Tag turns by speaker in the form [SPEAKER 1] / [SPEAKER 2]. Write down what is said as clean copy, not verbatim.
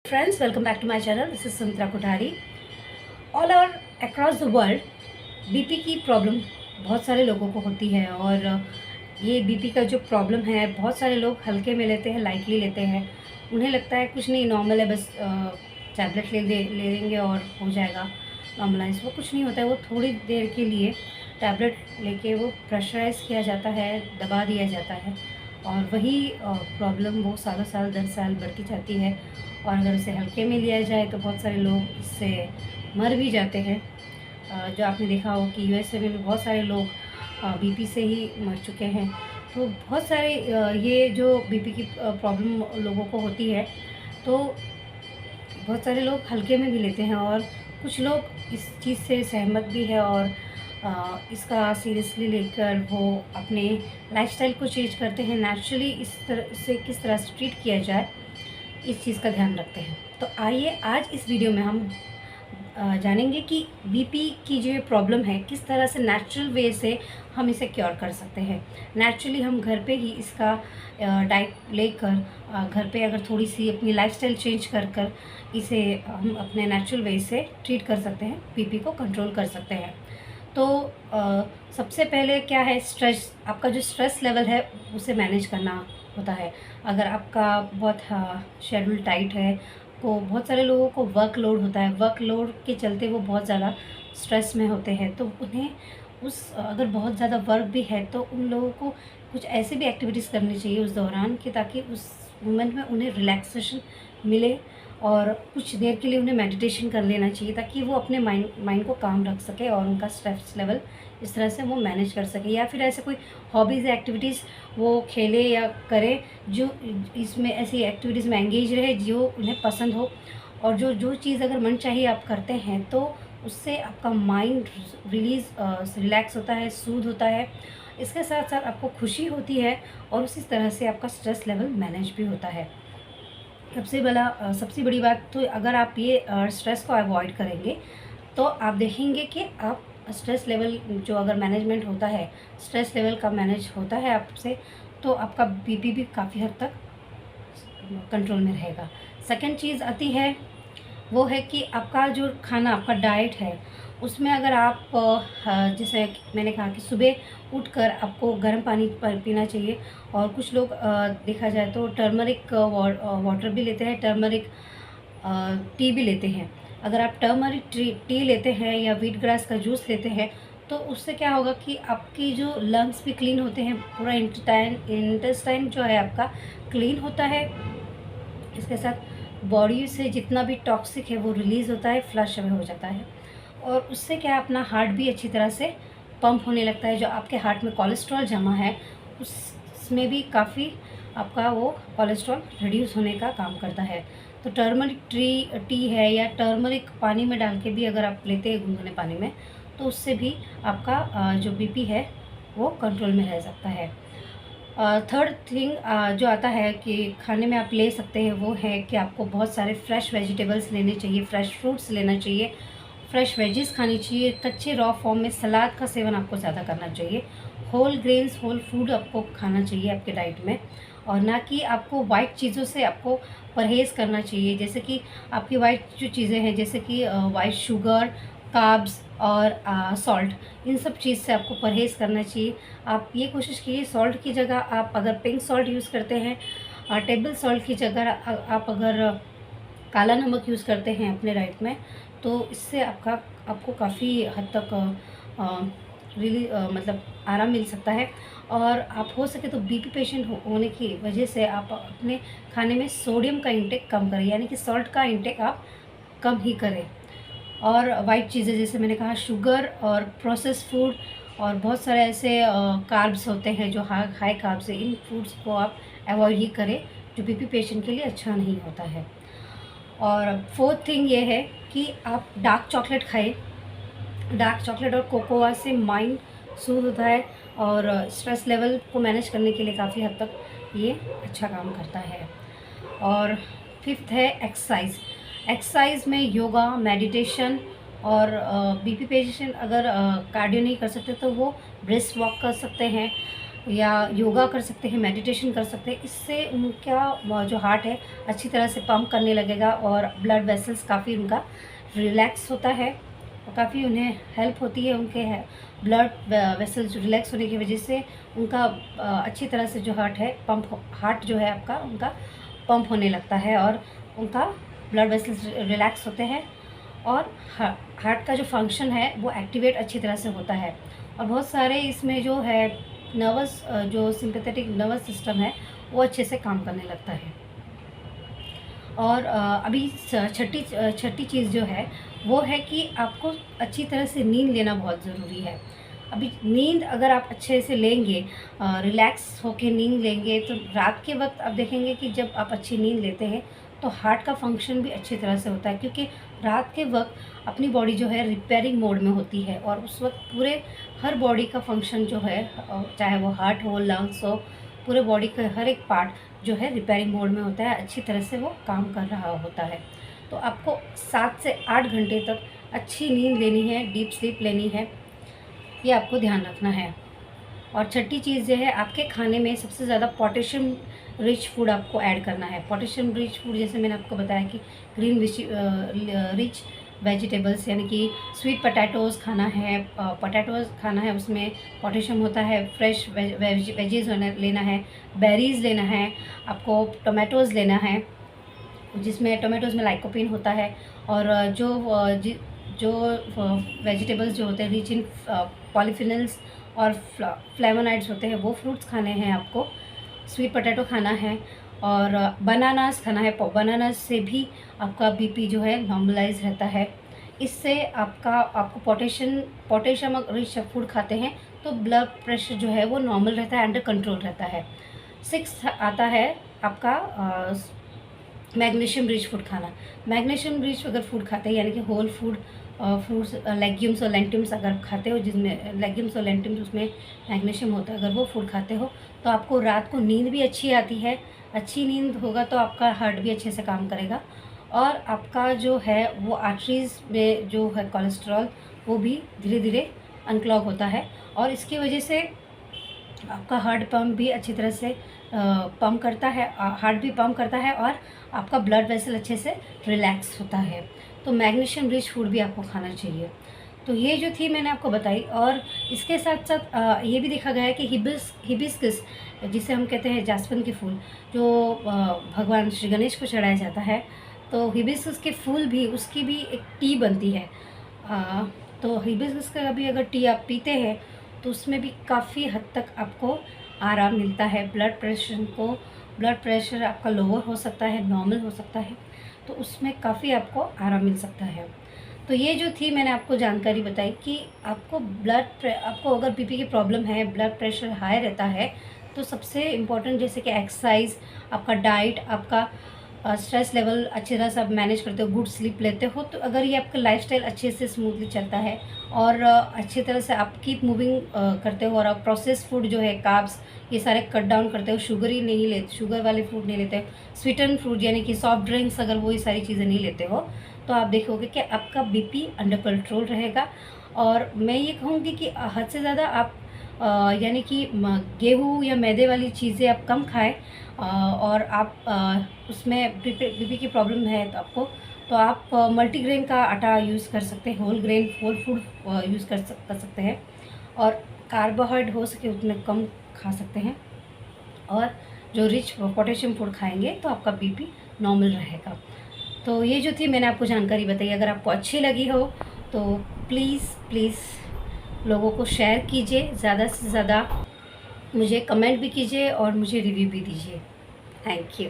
[SPEAKER 1] Friends, welcome back to my channel. This is Sumitra Kothari. All over across the world, BP की problem बहुत सारे लोगों को होती है और ये बीपी का जो प्रॉब्लम है बहुत सारे लोग हल्के में लेते हैं, लाइटली लेते हैं। उन्हें लगता है कुछ नहीं, नॉर्मल है, बस टैबलेट ले लेंगे और हो जाएगा नॉर्मलाइज। वो कुछ नहीं होता है। वो थोड़ी देर के लिए टैबलेट लेके वो प्रेशराइज किया जाता है, दबा दिया जाता है और वही प्रॉब्लम वो सालों साल 10 साल बढ़ती जाती है। और अगर उसे हल्के में लिया जाए तो बहुत सारे लोग इससे मर भी जाते हैं। जो आपने देखा हो कि यूएसए में भी बहुत सारे लोग बीपी से ही मर चुके हैं। तो बहुत सारे ये जो बीपी की प्रॉब्लम लोगों को होती है, तो बहुत सारे लोग हल्के में भी लेते हैं और कुछ लोग इस चीज़ से सहमत भी है और इसका सीरियसली लेकर वो अपने लाइफस्टाइल को चेंज करते हैं। नेचुरली इससे किस तरह से ट्रीट किया जाए, इस चीज़ का ध्यान रखते हैं। तो आइए आज इस वीडियो में हम जानेंगे कि बीपी की जो प्रॉब्लम है किस तरह से नेचुरल वे से हम इसे क्योर कर सकते हैं। नेचुरली हम घर पे ही इसका डाइट लेकर घर पे अगर थोड़ी सी अपनी लाइफस्टाइल चेंज कर इसे हम अपने नेचुरल वे से ट्रीट कर सकते हैं, बीपी को कंट्रोल कर सकते हैं। तो सबसे पहले क्या है, स्ट्रेस। आपका जो स्ट्रेस लेवल है उसे मैनेज करना होता है। अगर आपका बहुत शेड्यूल टाइट है, तो बहुत सारे लोगों को वर्कलोड होता है, वर्कलोड के चलते वो बहुत ज़्यादा स्ट्रेस में होते हैं। तो उन्हें अगर बहुत ज़्यादा वर्क भी है तो उन लोगों को कुछ ऐसे भी एक्टिविटीज़ करनी चाहिए उस दौरान कि ताकि उस मोमेंट में उन्हें रिलैक्सेशन मिले और कुछ देर के लिए उन्हें मेडिटेशन कर लेना चाहिए ताकि वो अपने माइंड को काम रख सके और उनका स्ट्रेस लेवल इस तरह से वो मैनेज कर सके। या फिर ऐसे कोई हॉबीज़ एक्टिविटीज़ वो खेले या करे जो इसमें ऐसी एक्टिविटीज़ में एंगेज रहे जो उन्हें पसंद हो। और जो चीज़ अगर मन चाहिए आप करते हैं तो उससे आपका माइंड रिलैक्स होता है, सूद होता है। इसके साथ साथ आपको खुशी होती है और उसी तरह से आपका स्ट्रेस लेवल मैनेज भी होता है। सबसे बड़ी बात तो अगर आप ये स्ट्रेस को अवॉइड करेंगे तो आप देखेंगे कि आप स्ट्रेस लेवल जो अगर मैनेजमेंट होता है, स्ट्रेस लेवल का मैनेज होता है आपसे, तो आपका बीपी भी काफ़ी हद तक कंट्रोल में रहेगा। सेकंड चीज़ आती है वो है कि आपका जो खाना, आपका डाइट है, उसमें अगर आप जैसे मैंने कहा कि सुबह उठकर आपको गर्म पानी पीना चाहिए। और कुछ लोग देखा जाए तो टर्मरिक वाटर भी लेते हैं, टर्मरिक टी भी लेते हैं। अगर आप टर्मरिक टी लेते हैं या व्हीट ग्रास का जूस लेते हैं तो उससे क्या होगा कि आपकी जो लंग्स भी क्लीन होते हैं, पूरा इंटेस्टाइन जो है आपका क्लीन होता है। इसके साथ बॉडी से जितना भी टॉक्सिक है वो रिलीज़ होता है, फ्लश अवे हो जाता है। और उससे क्या है, अपना हार्ट भी अच्छी तरह से पंप होने लगता है। जो आपके हार्ट में कोलेस्ट्रॉल जमा है उसमें भी काफ़ी आपका वो कोलेस्ट्रॉल रिड्यूस होने का काम करता है। तो टर्मरिक टी है या टर्मरिक पानी में डाल के भी अगर आप लेते हैं गुनगुने पानी में, तो उससे भी आपका जो बीपी है वो कंट्रोल में रह सकता है। थर्ड थिंग जो आता है कि खाने में आप ले सकते हैं वो है कि आपको बहुत सारे फ्रेश वेजिटेबल्स लेने चाहिए, फ्रेश फ्रूट्स लेना चाहिए, फ्रेश वेजीज खानी चाहिए। कच्चे रॉ फॉर्म में सलाद का सेवन आपको ज़्यादा करना चाहिए। होल ग्रेन्स, होल फूड आपको खाना चाहिए आपके डाइट में, और ना कि आपको वाइट चीज़ों से आपको परहेज़ करना चाहिए। जैसे कि आपकी वाइट जो चीज़ें हैं, जैसे कि वाइट शुगर, कार्ब्स और सॉल्ट, इन सब चीज़ से आपको परहेज़ करना चाहिए। आप ये कोशिश कीजिए सॉल्ट की जगह आप अगर पिंक सॉल्ट यूज़ करते हैं, टेबल सॉल्ट की जगह आप अगर काला नमक यूज़ करते हैं अपने डाइट में, तो इससे आपको काफ़ी हद तक मतलब आराम मिल सकता है। और आप हो सके तो बीपी पेशेंट होने की वजह से आप अपने खाने में सोडियम का इंटेक कम करें, यानी कि सॉल्ट का इंटेक आप कम ही करें। और वाइट चीज़ें जैसे मैंने कहा शुगर और प्रोसेस फूड और बहुत सारे ऐसे कार्ब्स होते हैं जो हाई कार्ब्स है, इन फूड्स को आप अवॉइड ही करें जो बीपी पेशेंट के लिए अच्छा नहीं होता है। और फोर्थ थिंग ये है कि आप डार्क चॉकलेट खाएं। डार्क चॉकलेट और कोकोआ से माइंड सूद होता है और स्ट्रेस लेवल को मैनेज करने के लिए काफ़ी हद तक ये अच्छा काम करता है। और फिफ्थ है एक्सरसाइज। एक्सरसाइज में योगा, मेडिटेशन और बीपी पेशेंट अगर कार्डियो नहीं कर सकते तो वो ब्रिस्क वॉक कर सकते हैं। या योगा कर सकते हैं, मेडिटेशन कर सकते हैं। इससे उनका जो हार्ट है अच्छी तरह से पंप करने लगेगा और ब्लड वेसल्स काफ़ी उनका रिलैक्स होता है और काफ़ी उन्हें हेल्प होती है। उनके ब्लड वेसल्स रिलैक्स होने की वजह से उनका अच्छी तरह से जो हार्ट जो है आपका उनका पंप होने लगता है और उनका ब्लड वेसल्स रिलैक्स होते हैं और हार्ट का जो फंक्शन है वो एक्टिवेट अच्छी तरह से होता है। और बहुत सारे इसमें जो है नर्वस जो सिंपैथेटिक नर्वस सिस्टम है वो अच्छे से काम करने लगता है। और अभी छठी चीज़ जो है वो है कि आपको अच्छी तरह से नींद लेना बहुत ज़रूरी है। अभी नींद अगर आप अच्छे से लेंगे, रिलैक्स होके नींद लेंगे, तो रात के वक्त आप देखेंगे कि जब आप अच्छी नींद लेते हैं तो हार्ट का फंक्शन भी अच्छी तरह से होता है, क्योंकि रात के वक्त अपनी बॉडी जो है रिपेयरिंग मोड में होती है और उस वक्त पूरे हर बॉडी का फंक्शन जो है, चाहे वो हार्ट हो, लंग्स हो, पूरे बॉडी का हर एक पार्ट जो है रिपेयरिंग मोड में होता है, अच्छी तरह से वो काम कर रहा होता है। तो आपको 7 से 8 घंटे तक अच्छी नींद लेनी है, डीप स्लीप लेनी है, ये आपको ध्यान रखना है। और छठी चीज़ जो है, आपके खाने में सबसे ज़्यादा पोटेशियम रिच फूड आपको ऐड करना है। पोटेशियम रिच फूड जैसे मैंने आपको बताया कि ग्रीन रिच वेजिटेबल्स यानी कि स्वीट पोटैटोज़ खाना है, पोटैटोज़ खाना है, उसमें पोटेशियम होता है। फ्रेश वेजीज लेना है, बेरीज़ लेना है, आपको टोमेटोज़ लेना है जिसमें टोमेटोज़ में लाइकोपिन होता है। और जो वेजिटेबल्स जो होते हैं रिच इन पॉलीफिनल्स और फ्लेवोनाइड्स होते हैं, वो फ्रूट्स खाने हैं आपको। स्वीट पोटैटो खाना है और बनानास खाना है। बनानास से भी आपका बीपी जो है नॉर्मलाइज रहता है। इससे आपको पोटेशियम रिच फूड खाते हैं तो ब्लड प्रेशर जो है वो नॉर्मल रहता है, अंडर कंट्रोल रहता है। 6 आता है आपका मैग्नीशियम रिच फूड खाना। मैग्नीशियम रिच अगर फूड खाते हैं यानी कि होल फूड फ्रूट्स, लेग्यूम्स और लेंटिम्स अगर खाते हो, जिसमें लेग्यूम्स और लेंटिम्स उसमें मैग्नीशियम होता है, अगर वो फूड खाते हो तो आपको रात को नींद भी अच्छी आती है। अच्छी नींद होगा तो आपका हार्ट भी अच्छे से काम करेगा और आपका जो है वो आर्टरीज़ में जो है कोलेस्ट्रॉल वो भी धीरे धीरे अनक्लॉग होता है और इसकी वजह से आपका हार्ट पंप भी अच्छी तरह से पंप करता है, हार्ट भी पंप करता है और आपका ब्लड वेसल अच्छे से रिलैक्स होता है। तो मैग्नीशियम रिच फूड भी आपको खाना चाहिए। तो ये जो थी मैंने आपको बताई। और इसके साथ साथ ये भी देखा गया है कि हिबिस्कस जिसे हम कहते हैं जास्मिन के फूल, जो भगवान श्री गणेश को चढ़ाया जाता है, तो हिबिस्कस के फूल भी, उसकी भी एक टी बनती है। तो हिबिस्कस का भी अगर टी आप पीते हैं तो उसमें भी काफ़ी हद तक आपको आराम मिलता है। ब्लड प्रेशर आपका लोअर हो सकता है, नॉर्मल हो सकता है, तो उसमें काफ़ी आपको आराम मिल सकता है। तो ये जो थी मैंने आपको जानकारी बताई कि आपको अगर बीपी की प्रॉब्लम है, ब्लड प्रेशर हाई रहता है, तो सबसे इम्पॉर्टेंट जैसे कि एक्सरसाइज, आपका डाइट, आपका स्ट्रेस लेवल अच्छी तरह से आप मैनेज करते हो, गुड स्लीप लेते हो, तो अगर ये आपका लाइफस्टाइल अच्छे से स्मूथली चलता है और अच्छी तरह से आप कीप मूविंग करते हो और आप प्रोसेस फूड जो है, कार्ब्स, ये सारे कट डाउन करते हो, शुगर वाले फूड नहीं लेते हो, स्वीटन फूड यानी कि सॉफ्ट ड्रिंक्स, अगर वो ये सारी चीज़ें नहीं लेते हो, तो आप देखोगे कि आपका बीपी अंडर कंट्रोल रहेगा। और मैं ये कहूँगी कि हद से ज़्यादा आप यानी कि गेहूँ या मैदे वाली चीज़ें आप कम खाएं और आप उसमें बीपी की प्रॉब्लम है तो आप मल्टीग्रेन का आटा यूज़ कर सकते हैं, होल फूड यूज़ कर सकते हैं और कार्बोहाइड्रेट हो सके उतने कम खा सकते हैं और जो रिच पोटेशियम फूड खाएंगे तो आपका बीपी नॉर्मल रहेगा। तो ये जो थी मैंने आपको जानकारी बताई। अगर आपको अच्छी लगी हो तो प्लीज़ लोगों को शेयर कीजिए, ज़्यादा से ज़्यादा मुझे कमेंट भी कीजिए और मुझे रिव्यू भी दीजिए। Thank you.